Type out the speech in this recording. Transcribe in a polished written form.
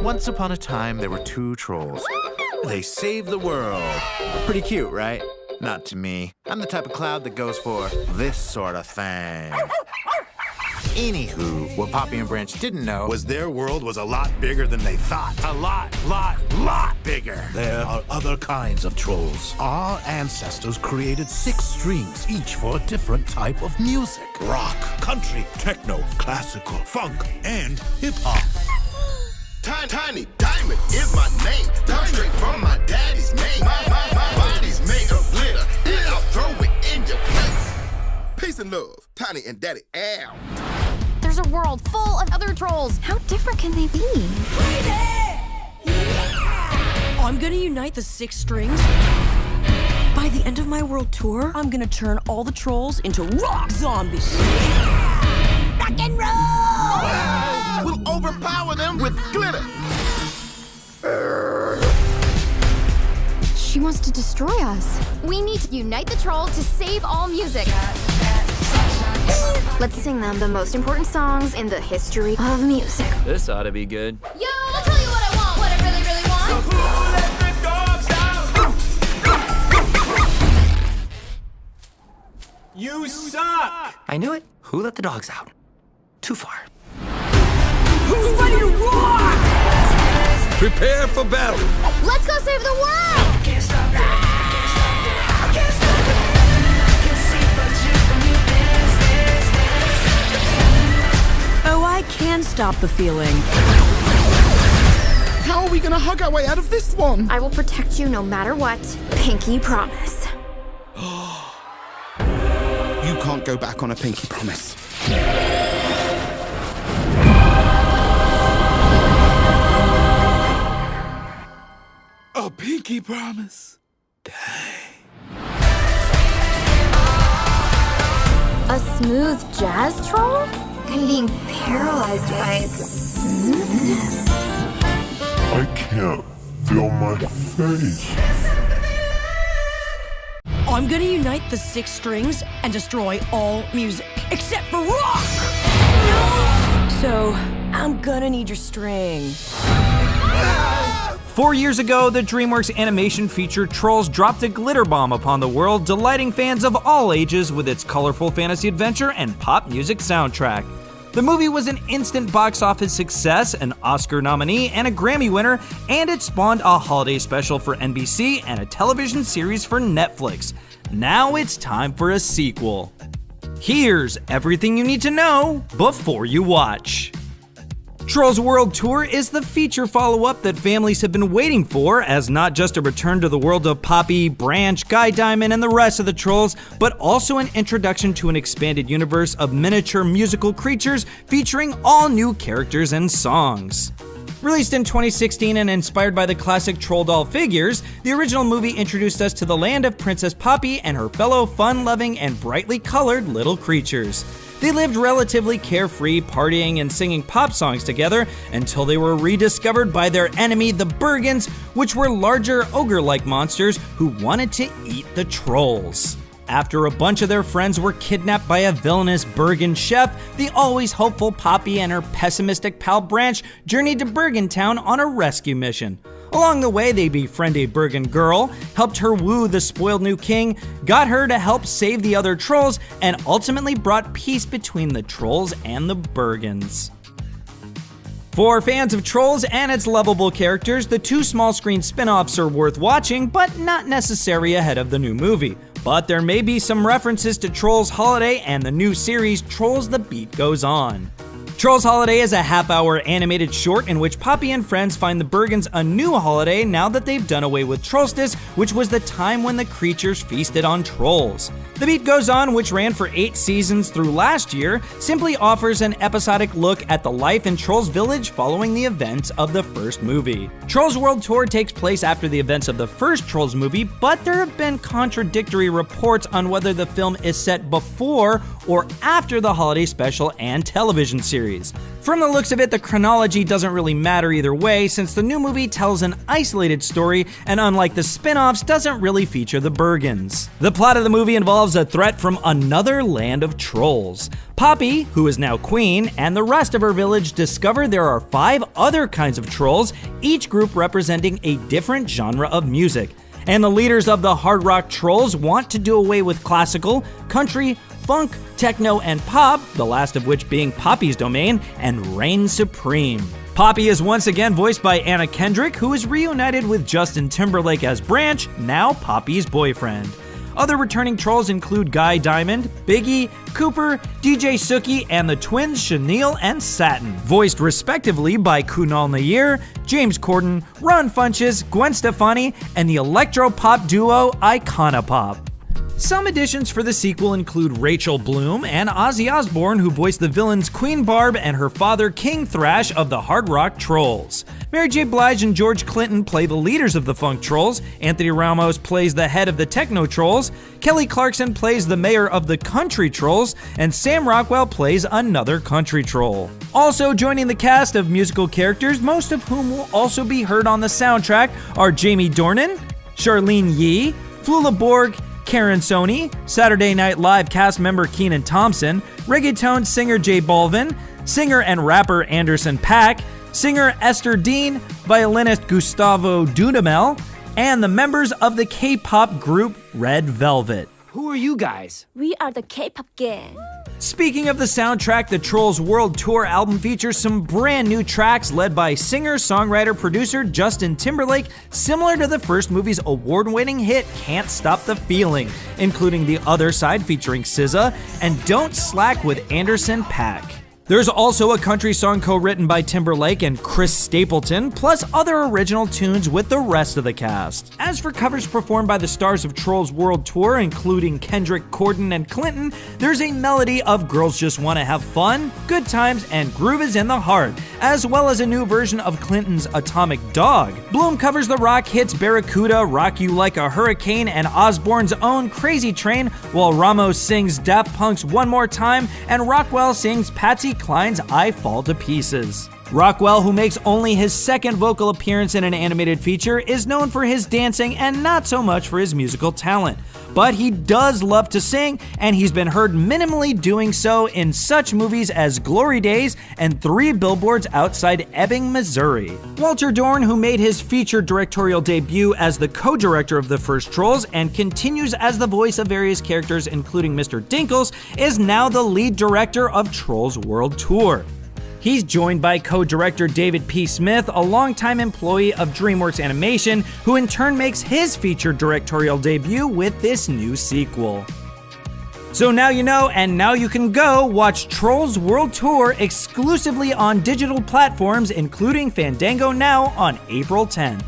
Once upon a time, there were two trolls. They saved the world. Pretty cute, right? Not to me. I'm the type of cloud that goes for this sort of thing. Anywho, what Poppy and Branch didn't know was their world was a lot bigger than they thought. A lot bigger. There are other kinds of trolls. Our ancestors created 6 strings, each for a different type of music. Rock, country, techno, classical, funk, and hip-hop. Tiny Diamond is my name. Come straight from my daddy's name. My body's made of glitter, and I'll throw it in your face. Peace and love, Tiny and Daddy Al. There's a world full of other trolls. How different can they be? I'm gonna unite the 6 strings. By the end of my world tour, I'm gonna turn all the trolls into rock zombies. Rock and roll! We'll overpower them with glitter. She wants to destroy us. We need to unite the trolls to save all music. Let's sing them the most important songs in the history of music. This ought to be good. Yo, I'll tell you what I want, what I really, really want. So who let the dogs out? You suck! I knew it. Who let the dogs out? Too far. Who's ready to rock? Prepare for battle. Let's go save the world! Oh, I can stop the feeling. How are we gonna hug our way out of this one? I will protect you no matter what. Pinky promise. You can't go back on a pinky promise. A pinky promise. A smooth jazz troll? I'm being paralyzed by its smoothness. I can't feel my face. I'm gonna unite the 6 strings and destroy all music, except for rock! So, I'm gonna need your string. 4 years ago, the DreamWorks Animation feature Trolls dropped a glitter bomb upon the world, delighting fans of all ages with its colorful fantasy adventure and pop music soundtrack. The movie was an instant box office success, an Oscar nominee, and a Grammy winner, and it spawned a holiday special for NBC and a television series for Netflix. Now it's time for a sequel. Here's everything you need to know before you watch. Trolls World Tour is the feature follow-up that families have been waiting for, as not just a return to the world of Poppy, Branch, Guy Diamond, and the rest of the Trolls, but also an introduction to an expanded universe of miniature musical creatures featuring all new characters and songs. Released in 2016 and inspired by the classic troll doll figures, the original movie introduced us to the land of Princess Poppy and her fellow fun-loving and brightly colored little creatures. They lived relatively carefree, partying and singing pop songs together until they were rediscovered by their enemy, the Bergens, which were larger ogre-like monsters who wanted to eat the trolls. After a bunch of their friends were kidnapped by a villainous Bergen chef, the always hopeful Poppy and her pessimistic pal Branch journeyed to Bergen Town on a rescue mission. Along the way, they befriend a Bergen girl, helped her woo the spoiled new king, got her to help save the other trolls, and ultimately brought peace between the trolls and the Bergens. For fans of Trolls and its lovable characters, the 2 small-screen spin-offs are worth watching, but not necessary ahead of the new movie. But there may be some references to Trolls Holiday and the new series Trolls The Beat Goes On. Trolls Holiday is a half-hour animated short in which Poppy and friends find the Bergens a new holiday now that they've done away with Trollstis, which was the time when the creatures feasted on trolls. The Beat Goes On, which ran for 8 seasons through last year, simply offers an episodic look at the life in Trolls Village following the events of the first movie. Trolls World Tour takes place after the events of the first Trolls movie, but there have been contradictory reports on whether the film is set before or after the holiday special and television series. From the looks of it, the chronology doesn't really matter either way, since the new movie tells an isolated story and unlike the spin-offs, doesn't really feature the Bergens. The plot of the movie involves a threat from another land of trolls. Poppy, who is now queen, and the rest of her village discover there are 5 other kinds of trolls, each group representing a different genre of music. And the leaders of the hard rock trolls want to do away with classical, country, funk, techno, and pop, the last of which being Poppy's domain, and reign supreme. Poppy is once again voiced by Anna Kendrick, who is reunited with Justin Timberlake as Branch, now Poppy's boyfriend. Other returning trolls include Guy Diamond, Biggie, Cooper, DJ Suki, and the twins Chenille and Satin, voiced respectively by Kunal Nayyar, James Corden, Ron Funches, Gwen Stefani, and the electro-pop duo Iconopop. Some additions for the sequel include Rachel Bloom and Ozzy Osbourne, who voiced the villains Queen Barb and her father King Thrash of the Hard Rock Trolls. Mary J. Blige and George Clinton play the leaders of the Funk Trolls, Anthony Ramos plays the head of the Techno Trolls, Kelly Clarkson plays the mayor of the Country Trolls, and Sam Rockwell plays another country troll. Also joining the cast of musical characters, most of whom will also be heard on the soundtrack, are Jamie Dornan, Charlene Yee, Flula Borg, Karen Sony, Saturday Night Live cast member Kenan Thompson, reggaeton singer J Balvin, singer and rapper Anderson .Paak, singer Esther Dean, violinist Gustavo Dudamel, and the members of the K-pop group Red Velvet. Who are you guys? We are the K-pop gang. Speaking of the soundtrack, the Trolls World Tour album features some brand new tracks led by singer, songwriter, producer Justin Timberlake, similar to the first movie's award-winning hit Can't Stop the Feeling, including The Other Side featuring SZA and Don't Slack with Anderson .Paak. There's also a country song co-written by Timberlake and Chris Stapleton, plus other original tunes with the rest of the cast. As for covers performed by the stars of Trolls World Tour, including Kendrick, Corden, and Clinton, there's a melody of Girls Just Wanna Have Fun, Good Times, and Groove Is in the Heart, as well as a new version of Clinton's Atomic Dog. Bloom covers the rock hits Barracuda, Rock You Like a Hurricane, and Osbourne's own Crazy Train, while Ramos sings Daft Punk's One More Time, and Rockwell sings Patsy Cline's I Fall to Pieces. Rockwell, who makes only his second vocal appearance in an animated feature, is known for his dancing and not so much for his musical talent. But he does love to sing, and he's been heard minimally doing so in such movies as Glory Days and 3 Billboards Outside Ebbing, Missouri. Walt Dohrn, who made his feature directorial debut as the co-director of the first Trolls and continues as the voice of various characters including Mr. Dinkles, is now the lead director of Trolls World Tour. He's joined by co-director David P. Smith, a longtime employee of DreamWorks Animation, who in turn makes his feature directorial debut with this new sequel. So now you know, and now you can go watch Trolls World Tour exclusively on digital platforms, including Fandango now on April 10th.